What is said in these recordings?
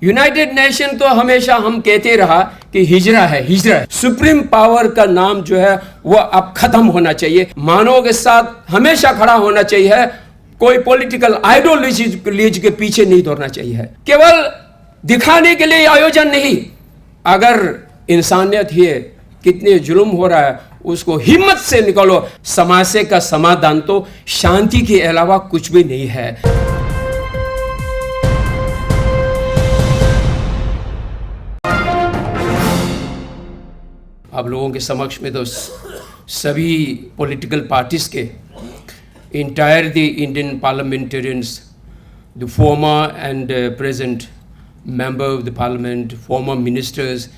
United Nation तो हमेशा हम कहते रहा कि हिजरा है, हिजरा है। सुप्रीम पावर का नाम जो है वो अब खत्म होना चाहिए। मानव के साथ हमेशा खड़ा होना चाहिए, कोई पॉलिटिकल आइडियोलॉजी के पीछे नहीं दौड़ना चाहिए, केवल दिखाने के लिए आयोजन नहीं। अगर इंसानियत है, कितने जुल्म हो रहा है, उसको हिम्मत से निकालो। समस्या का समाधान तो शांति के अलावा कुछ भी नहीं है। आप लोगों के समक्ष में तो सभी पॉलिटिकल पार्टीज के entire the Indian parliamentarians, the former and present member of the parliament, farmer ministers,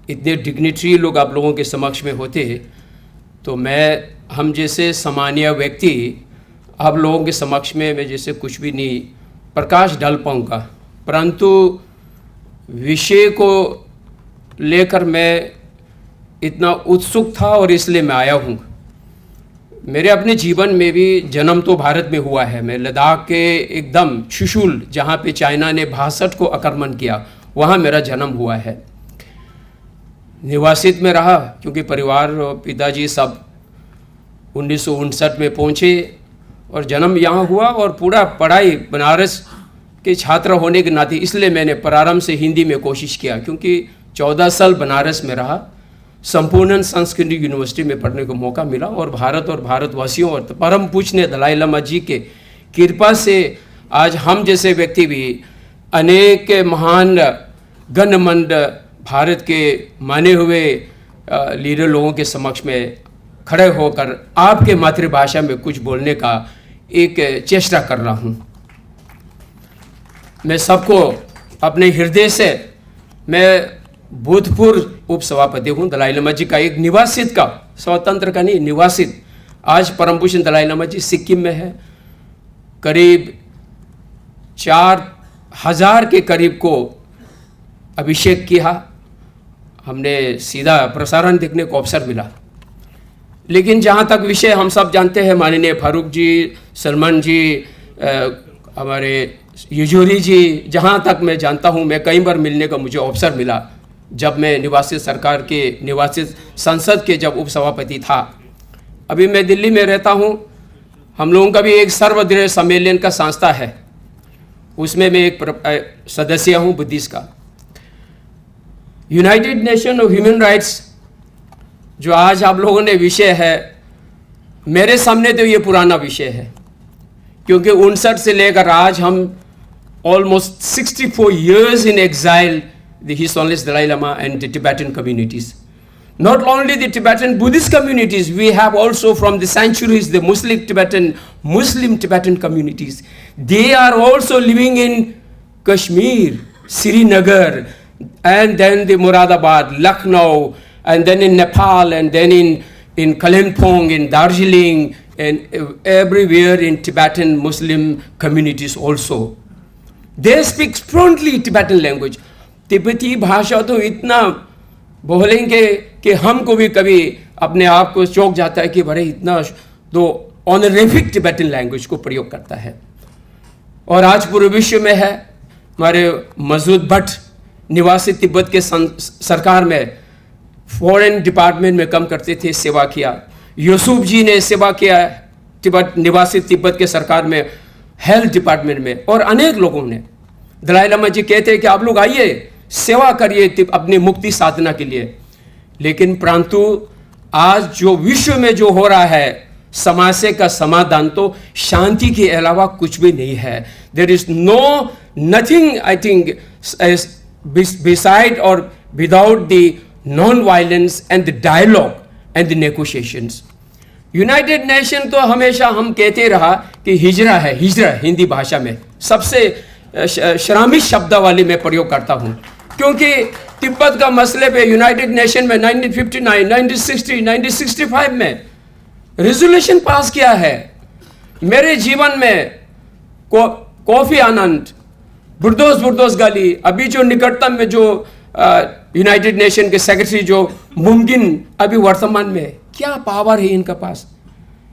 इतने डिग्निटरी लोग आप लोगों के समक्ष में होते, तो हम जैसे सामान्य व्यक्ति आप लोगों के समक्ष में मैं जैसे कुछ भी नहीं प्रकाश डाल पाऊँगा, परंतु विषय को लेकर मैं इतना उत्सुक था और इसलिए मैं आया हूँ। मेरे अपने जीवन में भी जन्म तो भारत में हुआ है। मैं लद्दाख के एकदम चुशुल, जहाँ पे चाइना ने 62 को आक्रमण किया, वहाँ मेरा जन्म हुआ है। निवासित में रहा क्योंकि परिवार और पिताजी सब 1959 में पहुँचे और जन्म यहाँ हुआ, और पूरा पढ़ाई बनारस के छात्र होने के नाते इसलिए मैंने प्रारंभ से हिंदी में कोशिश किया, क्योंकि 14 साल बनारस में रहा, संपूर्ण संस्कृत यूनिवर्सिटी में पढ़ने को मौका मिला, और भारत और भारतवासियों और परम पूज्य दलाई लामा जी के कृपा से आज हम जैसे व्यक्ति भी अनेक महान गणमान्य भारत के माने हुए लीडर लोगों के समक्ष में खड़े होकर आपके मातृभाषा में कुछ बोलने का एक चेष्टा कर रहा हूँ। मैं सबको अपने हृदय से, मैं भूतपूर्व उपसभापति हूँ दलाई लामा जी का, एक निवासित का, स्वतंत्र का नहीं, निवासित। आज परम पूज्य दलाई लामा जी सिक्किम में है, करीब 4000 के करीब को अभिषेक किया। हमने सीधा प्रसारण देखने को अवसर मिला। लेकिन जहाँ तक विषय हम सब जानते हैं, माननीय फारूक जी, सलमान जी, हमारे यजूरी जी, जहाँ तक मैं जानता हूँ, मैं कई बार मिलने का मुझे अवसर मिला जब मैं निवासित सरकार के, निवासित संसद के जब उपसभापति था। अभी मैं दिल्ली में रहता हूँ। हम लोगों का भी एक सर्वधर्म सम्मेलन का संस्था है, उसमें मैं एक सदस्य हूँ बुद्धिस्ट का। United nation of human rights जो आज आप लोगों ने विषय है, मेरे सामने तो ये पुराना विषय है, क्योंकि 59 से लेकर आज हम almost 64 years in exile, the His Holiness Dalai Lama and the Tibetan communities. Not only the Tibetan Buddhist communities, we have also from the centuries the Muslim Tibetan communities. They are also living in Kashmir, Srinagar, and then the Moradabad, Lucknow, and then in Nepal, and then in Kalimpong, in Darjeeling, and everywhere in Tibetan Muslim communities also. They speak fluently Tibetan language. तिब्बती भाषा तो इतना बोलेंगे कि हमको भी कभी अपने आप को चौंक जाता है कि बड़े इतना तो ऑनरेफिक टिबेटन लैंग्वेज को प्रयोग करता है। और आज पूरे विश्व में है। हमारे मसूद भट्ट निवासी तिब्बत के सरकार में फॉरेन डिपार्टमेंट में काम करते थे, सेवा किया। यूसुफ जी ने सेवा किया तिब्बत निवासी तिब्बत के सरकार में, हेल्थ डिपार्टमेंट में, और अनेक लोगों ने। दलाई लामा जी कहते हैं कि आप लोग आइए, सेवा करिए अपनी मुक्ति साधना के लिए। लेकिन परंतु आज जो विश्व में जो हो रहा है, समस्या का समाधान तो शांति के अलावा कुछ भी नहीं है। There is nothing I think beside और without the non violence and the dialogue and the negotiations. United Nation तो हमेशा हम कहते रहा कि हिजरा है, हिजरा हिंदी भाषा में सबसे श्रामिक शब्दावली में प्रयोग करता हूँ, क्योंकि तिब्बत का मसले पे यूनाइटेड नेशन में 1959, 1960, 1965 में रेजोल्यूशन पास किया है। मेरे जीवन में कॉफी आनंद, बुर्दोस गाली, अभी जो निकटतम में जो यूनाइटेड नेशन के सेक्रेटरी जो मुमकिन अभी वर्तमान में, क्या पावर है इनका पास।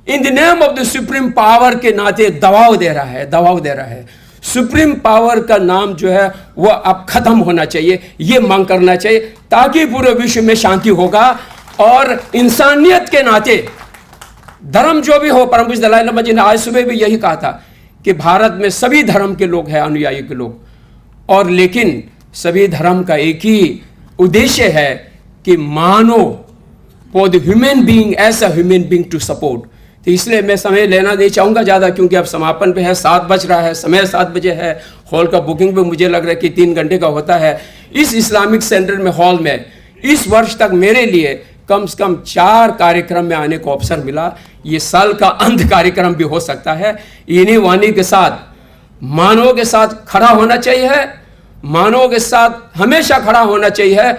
In the name of the supreme power के नाते दबाव दे रहा है। सुप्रीम पावर का नाम जो है वो अब खत्म होना चाहिए, ये मांग करना चाहिए, ताकि पूरे विश्व में शांति होगा। और इंसानियत के नाते धर्म जो भी हो, परम पूज्य दलाई लामा जी ने आज सुबह भी यही कहा था कि भारत में सभी धर्म के लोग हैं, अनुयायी के लोग, और लेकिन सभी धर्म का एक ही उद्देश्य है कि मानो for the human being as a human being to support. तो इसलिए मैं समय लेना नहीं चाहूँगा ज़्यादा, क्योंकि अब समापन पे है, 7 बज रहा है, समय 7 बजे है। हॉल का बुकिंग भी मुझे लग रहा है कि 3 घंटे का होता है। इस इस्लामिक सेंटर में, हॉल में, इस वर्ष तक मेरे लिए कम से कम 4 कार्यक्रम में आने को अवसर मिला। ये साल का अंत कार्यक्रम भी हो सकता है। इन्हीं वाणी के साथ, मानव के साथ खड़ा होना चाहिए, मानव के साथ हमेशा खड़ा होना चाहिए,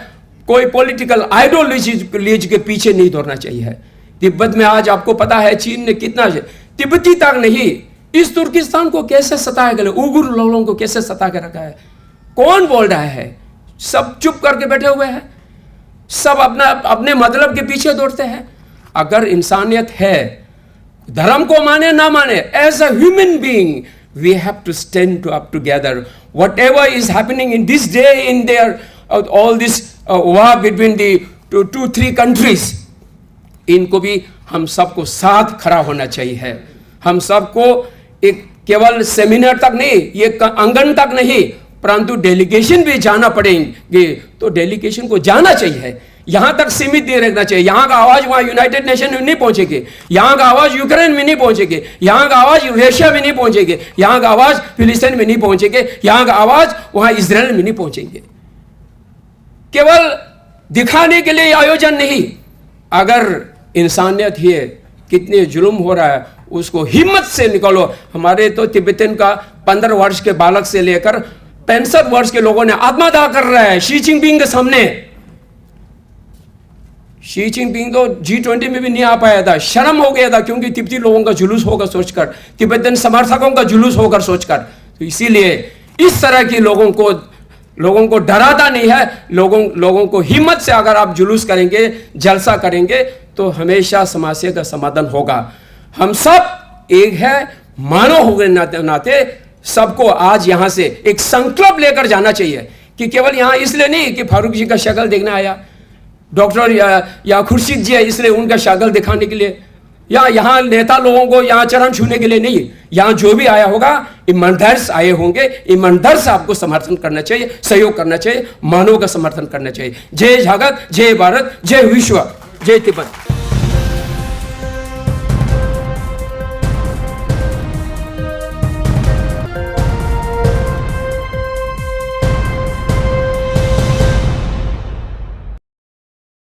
कोई पॉलिटिकल आइडियोलॉजी के पीछे नहीं दौड़ना चाहिए। तिब्बत में आज आपको पता है चीन ने कितना, तिब्बती तक नहीं, इस तुर्किस्तान को कैसे सताया गया, उइगर लोगों को कैसे सता के रखा है। कौन बोल रहा है? सब चुप करके बैठे हुए हैं, सब अपने मतलब के पीछे दौड़ते हैं। अगर इंसानियत है, धर्म को माने ना माने, as a human being we have to stand up together. Whatever is happening in this day, in there all this war between the 2-3 countries, इनको भी हम सबको साथ खड़ा होना चाहिए। हम सबको एक केवल सेमिनार तक नहीं, ये आंगन तक नहीं, परंतु डेलीगेशन भी जाना पड़ेंगे। तो डेलीगेशन को जाना चाहिए, यहां तक सीमित नहीं रखना चाहिए। यहां का आवाज वहां यूनाइटेड नेशन में नहीं पहुंचेगी, यहां का आवाज यूक्रेन में नहीं पहुंचेगी, यहां का आवाज रशिया में नहीं पहुंचेगी, यहां का आवाज फिलिस्तीन में नहीं पहुंचेगी, यहां का आवाज वहां इजराइल में नहीं पहुंचेंगे। केवल दिखाने के लिए आयोजन नहीं, अगर इंसानियत ही है, कितने जुल्म हो रहा है, उसको हिम्मत से निकालो। हमारे तो तिब्बतन का 15 वर्ष के बालक से लेकर 65 वर्ष के लोगों ने आत्मदाह कर रहा है शी जिनपिंग के सामने। शी जिनपिंग तो G20 में भी नहीं आ पाया था, शर्म हो गया था, क्योंकि तिब्बती लोगों का जुलूस होकर सोचकर, तिब्बतन समर्थकों का जुलूस होकर सोचकर। तो इसीलिए इस तरह के लोगों को डराता नहीं है। लोगों को हिम्मत से अगर आप जुलूस करेंगे, जलसा करेंगे, तो हमेशा समस्या का समाधान होगा। हम सब एक है, मानव होने नाते सबको आज यहां से एक संकल्प लेकर जाना चाहिए कि केवल यहां इसलिए नहीं कि फारूक जी का शक्ल देखने आया, डॉक्टर या खुर्शीद जी है इसलिए उनका शक्ल दिखाने के लिए, या यहां नेता लोगों को यहां चरण छूने के लिए नहीं। यहां जो भी आया होगा ईमानदार से आए होंगे, ईमानदार से आपको समर्थन करना चाहिए, सहयोग करना चाहिए, मानव का समर्थन करना चाहिए। जय जगत, जय भारत, जय विश्व, जय तिब्बत।